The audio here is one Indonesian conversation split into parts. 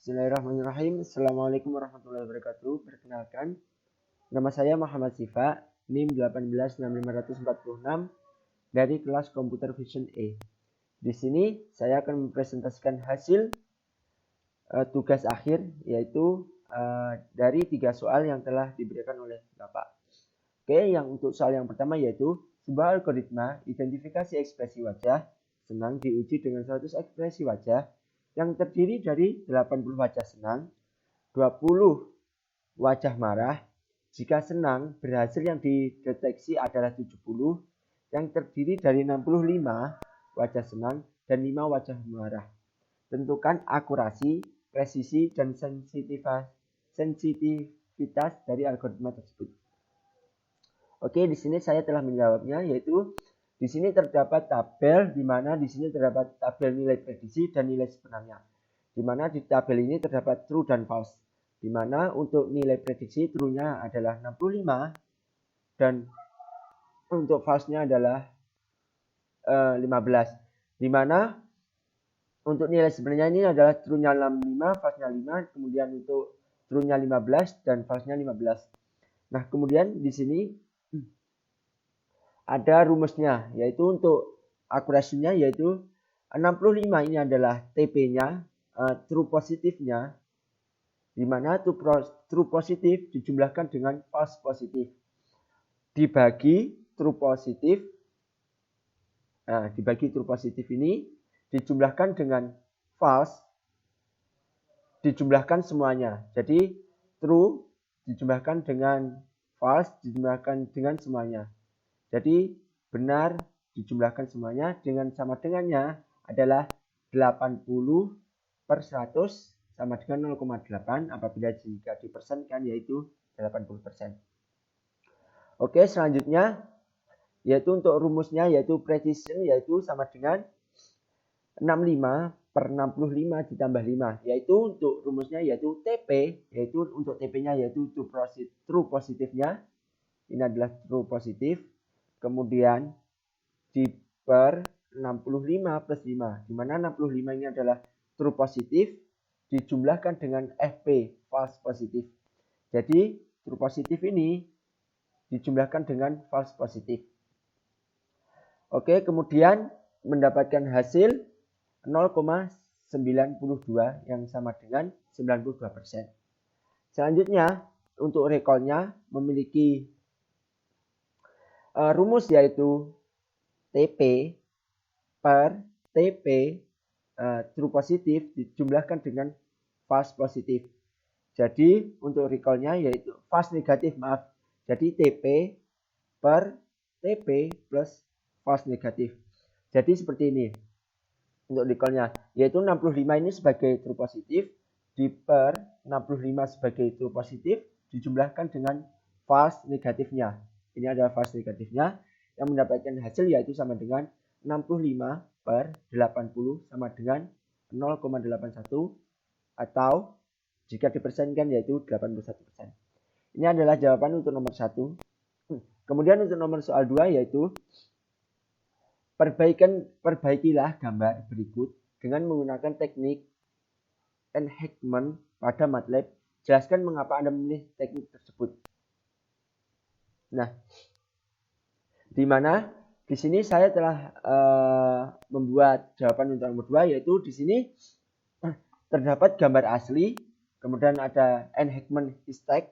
Bismillahirrahmanirrahim. Assalamualaikum warahmatullahi wabarakatuh. Perkenalkan, nama saya Muhammad Sifa, NIM 1865546 dari kelas Computer Vision A. Di sini saya akan mempresentasikan hasil tugas akhir, yaitu dari 3 soal yang telah diberikan oleh Bapak. Oke, yang untuk soal yang pertama yaitu sebuah algoritma identifikasi ekspresi wajah senang diuji dengan 100 ekspresi wajah yang terdiri dari 80 wajah senang, 20 wajah marah. Jika senang berhasil yang dideteksi adalah 70, yang terdiri dari 65 wajah senang dan 5 wajah marah. Tentukan akurasi, presisi, dan sensitivitas dari algoritma tersebut. Oke, di sini saya telah menjawabnya, yaitu di sini terdapat tabel, di mana di sini terdapat tabel nilai prediksi dan nilai sebenarnya. Di mana di tabel ini terdapat true dan false. Di mana untuk nilai prediksi true-nya adalah 65 dan untuk false-nya adalah 15. Di mana untuk nilai sebenarnya ini adalah true-nya 65, false-nya 5, kemudian untuk true-nya 15 dan false-nya 15. Nah, kemudian di sini ada rumusnya, yaitu untuk akurasinya yaitu 65 ini adalah TP-nya, true positifnya, di mana true positif dijumlahkan dengan false positif dibagi true positif. Nah, dibagi true positif ini dijumlahkan dengan false, dijumlahkan semuanya. Jadi true dijumlahkan dengan false dijumlahkan dengan semuanya. Jadi benar dijumlahkan semuanya dengan sama dengannya adalah 80 per 100 sama dengan 0,8 apabila jika dipersenkan yaitu 80%. Oke, selanjutnya yaitu untuk rumusnya yaitu precision yaitu sama dengan 65 per 65 ditambah 5, yaitu untuk rumusnya yaitu TP, yaitu untuk TP-nya yaitu true positifnya. Ini adalah true positif. Kemudian di per 65 plus 5, di mana 65 ini adalah true positif dijumlahkan dengan FP, false positif. Jadi true positif ini dijumlahkan dengan false positif. Oke, kemudian mendapatkan hasil 0,92 yang sama dengan 92%. Selanjutnya untuk recall-nya memiliki rumus yaitu TP per TP true positif dijumlahkan dengan false positif. Jadi untuk recall-nya yaitu false negatif, maaf. Jadi TP per TP plus false negatif. Jadi seperti ini untuk recall-nya, yaitu 65 ini sebagai true positif di per 65 sebagai true positif dijumlahkan dengan false negatifnya. Ini adalah false negatifnya yang mendapatkan hasil yaitu sama dengan 65 per 80 sama dengan 0,81 atau jika dipersenkan yaitu 81%. Ini adalah jawaban untuk nomor 1. Kemudian untuk nomor soal 2 yaitu perbaikilah gambar berikut dengan menggunakan teknik enhancement pada MATLAB. Jelaskan mengapa Anda memilih teknik tersebut. Nah, di mana di sini saya telah membuat jawaban untuk nomor 2 yaitu di sini terdapat gambar asli, kemudian ada enhancement stack,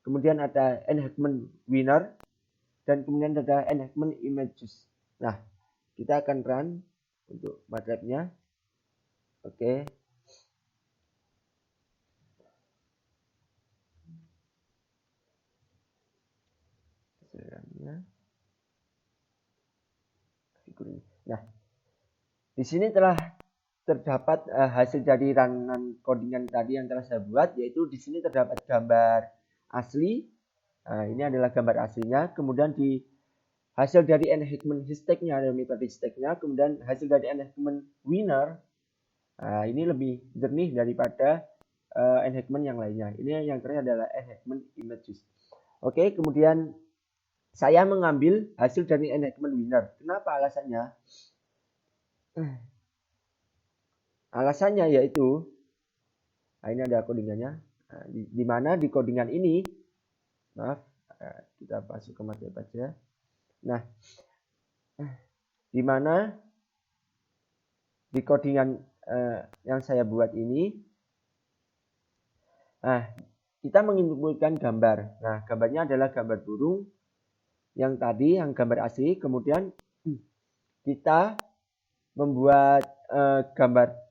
kemudian ada enhancement winner, dan kemudian ada enhancement images. Nah, kita akan run untuk MATLAB-nya. Oke. Nah, di sini telah terdapat hasil dari runan codingan tadi yang telah saya buat, yaitu di sini terdapat gambar asli. Nah, ini adalah gambar aslinya. Kemudian di hasil dari enhancement stack-nya ada metode stack-nya. Kemudian hasil dari enhancement winner. Nah, ini lebih jernih daripada enhancement yang lainnya. Ini yang terakhir adalah enhancement images. Oke, kemudian saya mengambil hasil dari enhancement winner. Kenapa alasannya? Alasannya yaitu Nah, ini ada codingannya. Nah, di mana di codingan ini, maaf, kita masuk ke MATLAB aja. Nah, di mana di codingan yang saya buat ini, kita menginputkan gambar. Nah, gambarnya adalah gambar burung yang tadi, yang gambar asli. Kemudian kita membuat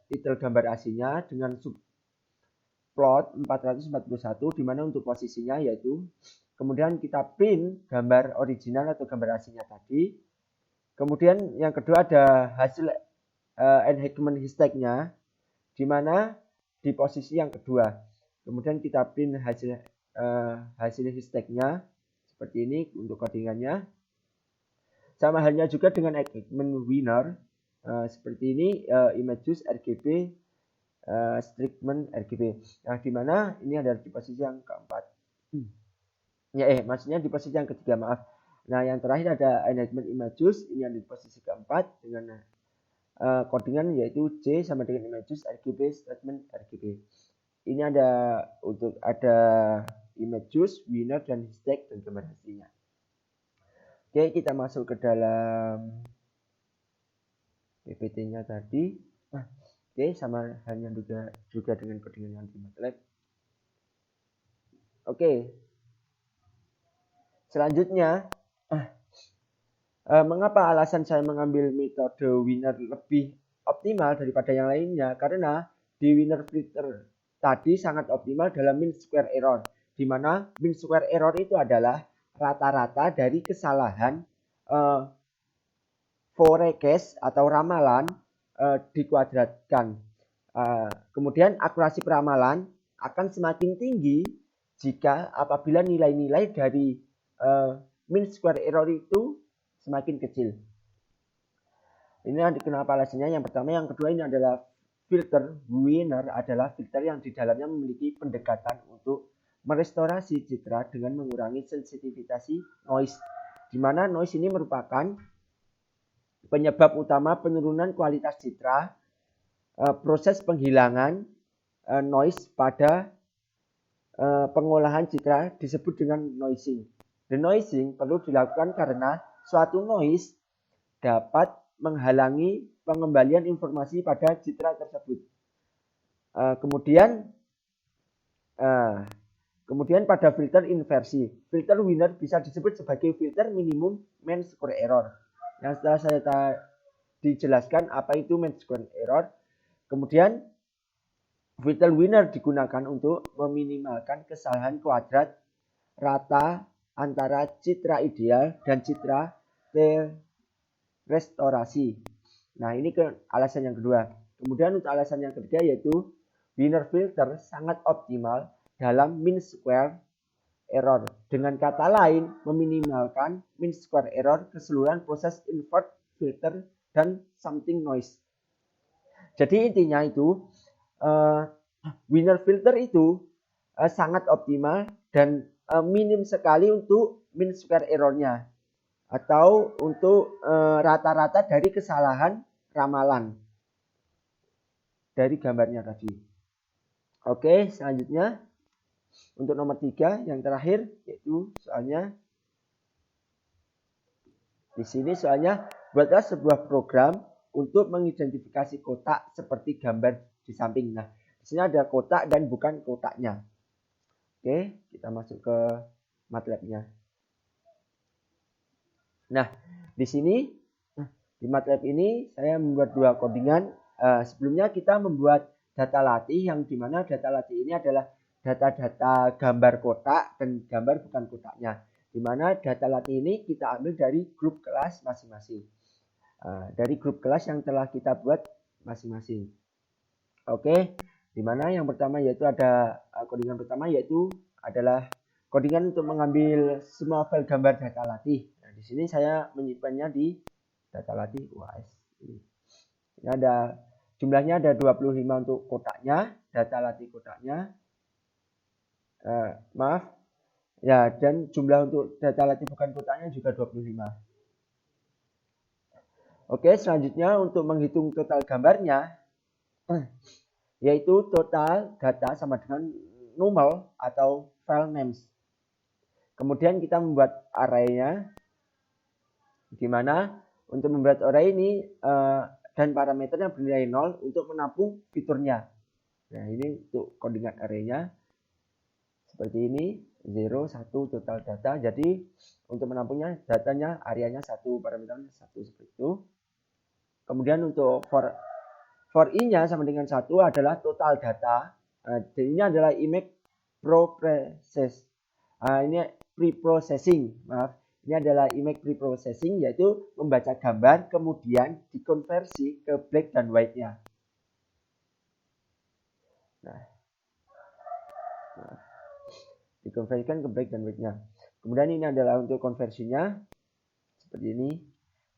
titel gambar aslinya dengan subplot 441, di mana untuk posisinya yaitu, kemudian kita print gambar original atau gambar aslinya tadi. Kemudian yang kedua ada hasil enhancement hashtag-nya, di mana di posisi yang kedua. Kemudian kita print hasil hashtag-nya seperti ini untuk codingannya. Sama halnya juga dengan enhancement winner, seperti ini, images RGB, treatment RGB. Nah, di mana ini ada di posisi yang keempat. Maksudnya di posisi yang ketiga, maaf. Nah, yang terakhir ada enhancement images, ini yang di posisi keempat dengan codingan yaitu C sama dengan images RGB statement RGB. Ini ada images, winner, dan hashtag dan gambar hasilnya. Oke, kita masuk ke dalam PPT-nya tadi. Oke, sama halnya juga dengan codingan yang di MATLAB. Oke. Selanjutnya, mengapa alasan saya mengambil metode winner lebih optimal daripada yang lainnya? Karena di winner filter tadi sangat optimal dalam mean square error, di mana mean square error itu adalah rata-rata dari kesalahan forecast atau ramalan dikuadratkan. Kemudian akurasi peramalan akan semakin tinggi jika apabila nilai-nilai dari mean square error itu semakin kecil. Ini kenapa alasannya? Yang pertama, yang kedua, ini adalah filter winner adalah filter yang di dalamnya memiliki pendekatan untuk merestorasi citra dengan mengurangi sensitivitas noise, di mana noise ini merupakan penyebab utama penurunan kualitas citra. Proses penghilangan noise pada pengolahan citra disebut dengan noising. The noising perlu dilakukan karena suatu noise dapat menghalangi pengembalian informasi pada citra tersebut. Kemudian pada filter inversi, filter winner bisa disebut sebagai filter minimum mean square error. Yang setelah saya dijelaskan apa itu mean square error, kemudian filter winner digunakan untuk meminimalkan kesalahan kuadrat rata antara citra ideal dan citra restorasi. Nah, ini alasan yang kedua. Kemudian untuk alasan yang ketiga yaitu winner filter sangat optimal dalam mean square error. Dengan kata lain, meminimalkan mean square error keseluruhan proses invert, filter, dan something noise. Jadi intinya itu winner filter itu sangat optimal dan minim sekali untuk mean square error-nya atau untuk rata-rata dari kesalahan ramalan dari gambarnya tadi. Oke, selanjutnya untuk nomor 3 yang terakhir yaitu soalnya di sini soalnya buatlah sebuah program untuk mengidentifikasi kotak seperti gambar di samping. Nah, di sini ada kotak dan bukan kotaknya. Oke, kita masuk ke MATLAB-nya. Nah, di sini di MATLAB ini saya membuat dua codingan. Sebelumnya kita membuat data latih yang dimana data latih ini adalah data-data gambar kotak dan gambar bukan kotaknya. Dimana data latih ini kita ambil dari grup kelas masing-masing. Dari grup kelas yang telah kita buat masing-masing. Oke, dimana yang pertama yaitu ada codingan pertama yaitu adalah codingan untuk mengambil semua file gambar data latih. Nah, di sini saya menyimpannya di data latih UAS. Ini ada jumlahnya ada 25 untuk kotaknya, data latih kotaknya. Maaf. Ya, dan jumlah untuk data latih bukan kotaknya juga 25. Oke, selanjutnya untuk menghitung total gambarnya. yaitu total data sama dengan null atau file names. Kemudian kita membuat array-nya, di mana untuk membuat array ini dan parameternya bernilai 0 untuk menampung fiturnya. Nah, ini untuk codingan array-nya seperti ini, 0, 1 total data. Jadi untuk menampungnya datanya areanya 1, parameternya 1 seperti itu. Kemudian untuk for i-nya sama dengan 1 adalah total data. Jadi ini adalah image preprocessing. Maaf. Ini adalah image preprocessing, yaitu membaca gambar kemudian dikonversi ke black dan white-nya. Nah, dikonversikan ke black dan white-nya. Kemudian ini adalah untuk konversinya seperti ini.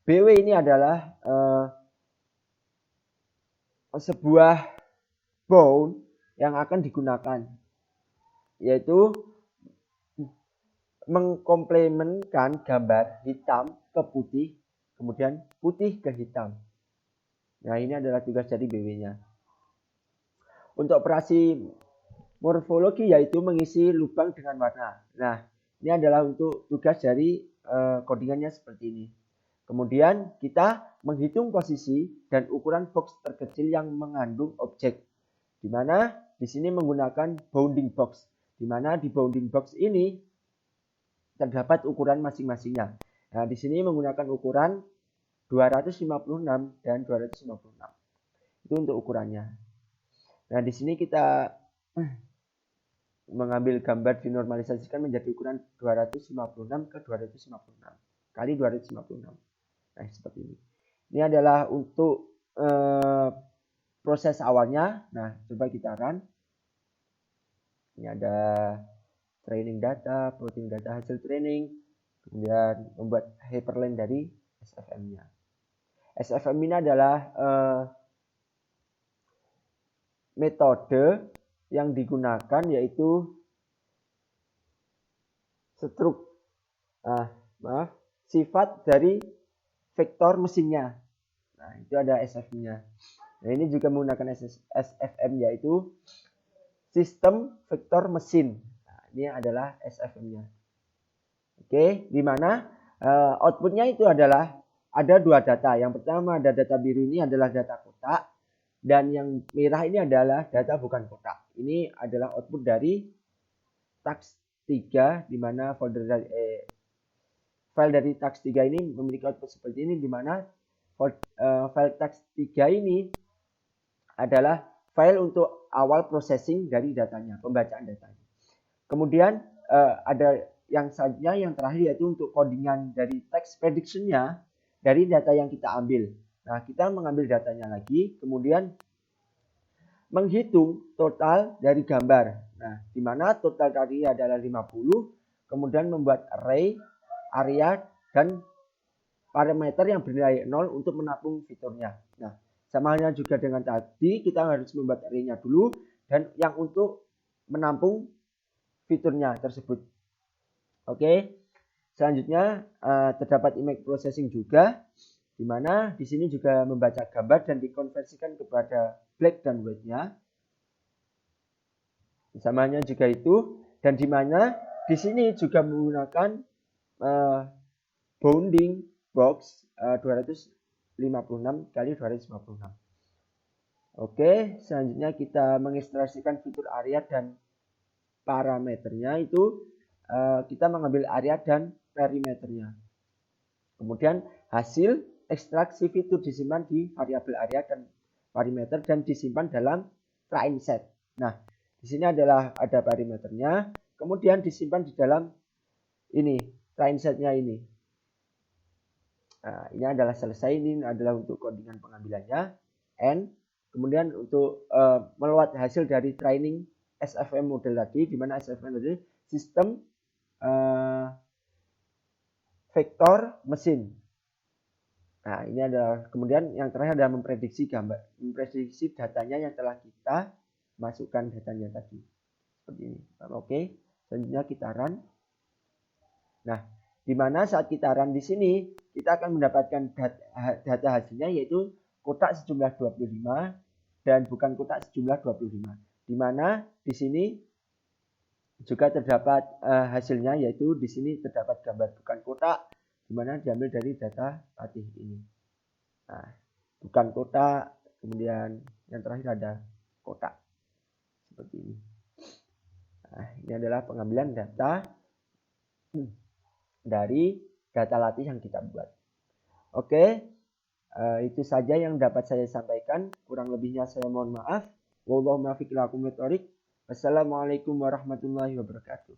BW ini adalah sebuah bound yang akan digunakan, yaitu mengkomplementkan gambar hitam ke putih, kemudian putih ke hitam. Nah, ini adalah tugas dari BW-nya. Untuk operasi morfologi yaitu mengisi lubang dengan warna. Nah, ini adalah untuk tugas dari codingannya seperti ini. Kemudian kita menghitung posisi dan ukuran box terkecil yang mengandung objek. Di mana di sini menggunakan bounding box. Di mana di bounding box ini terdapat ukuran masing-masingnya. Nah, di sini menggunakan ukuran 256 dan 256. Itu untuk ukurannya. Nah, di sini kita mengambil gambar dinormalisasikan menjadi ukuran 256 ke 256 kali 256. Nah, seperti ini. Ini adalah untuk proses awalnya. Nah, coba kita run. Ini ada training data, plotting data hasil training, kemudian membuat hyperlink dari SFM-nya. SFM ini adalah metode yang digunakan yaitu sifat dari vektor mesinnya. Nah, itu ada SFM-nya. Nah, ini juga menggunakan SFM yaitu sistem vektor mesin. Nah, ini adalah SFM-nya. Oke, di mana outputnya itu adalah ada dua data. Yang pertama ada data biru ini adalah data kotak, dan yang merah ini adalah data bukan kotak. Ini adalah output dari tax3, di mana folder dari file dari tax3 ini memiliki output seperti ini, di mana file tax3 ini adalah file untuk awal processing dari datanya, pembacaan datanya. Kemudian ada yang selanjutnya yang terakhir yaitu untuk codingan dari text prediction-nya dari data yang kita ambil. Nah, kita mengambil datanya lagi, kemudian menghitung total dari gambar. Nah, di mana total tadi adalah 50, kemudian membuat array, area, dan parameter yang bernilai 0 untuk menampung fiturnya. Nah, sama halnya juga dengan tadi, kita harus membuat array-nya dulu, dan yang untuk menampung fiturnya tersebut. Oke, selanjutnya terdapat image processing juga, di mana di sini juga membaca gambar dan dikonversikan kepada black dan white-nya. Samanya juga itu, dan di mana di sini juga menggunakan bounding box 256 kali 256. Oke, selanjutnya kita mengekstraksikan fitur area dan parameternya itu kita mengambil area dan perimeternya. Kemudian hasil ekstraksi fitur disimpan di variabel area dan parameter dan disimpan dalam train set. Nah, di sini adalah ada parameternya, kemudian disimpan di dalam ini train setnya ini. Nah, ini adalah selesai. Ini adalah untuk codingan pengambilannya. N. Kemudian untuk meluat hasil dari training SFM model tadi, di mana SFM tadi sistem vektor mesin. Nah, ini adalah kemudian yang terakhir adalah memprediksi gambar, memprediksi datanya yang telah kita masukkan datanya tadi. Seperti ini. Oke, selanjutnya kita run. Nah, di mana saat kita run di sini, kita akan mendapatkan data hasilnya yaitu kotak sejumlah 25, dan bukan kotak sejumlah 25. Di mana di sini juga terdapat hasilnya, yaitu di sini terdapat gambar bukan kotak di mana diambil dari data latih ini. Nah, bukan kotak, kemudian yang terakhir ada kotak. Seperti ini. Nah, ini adalah pengambilan data dari data latih yang kita buat. Oke, itu saja yang dapat saya sampaikan. Kurang lebihnya saya mohon maaf. Wallahu muwaffiq ila aqwamit thoriq. Wassalamualaikum warahmatullahi wabarakatuh.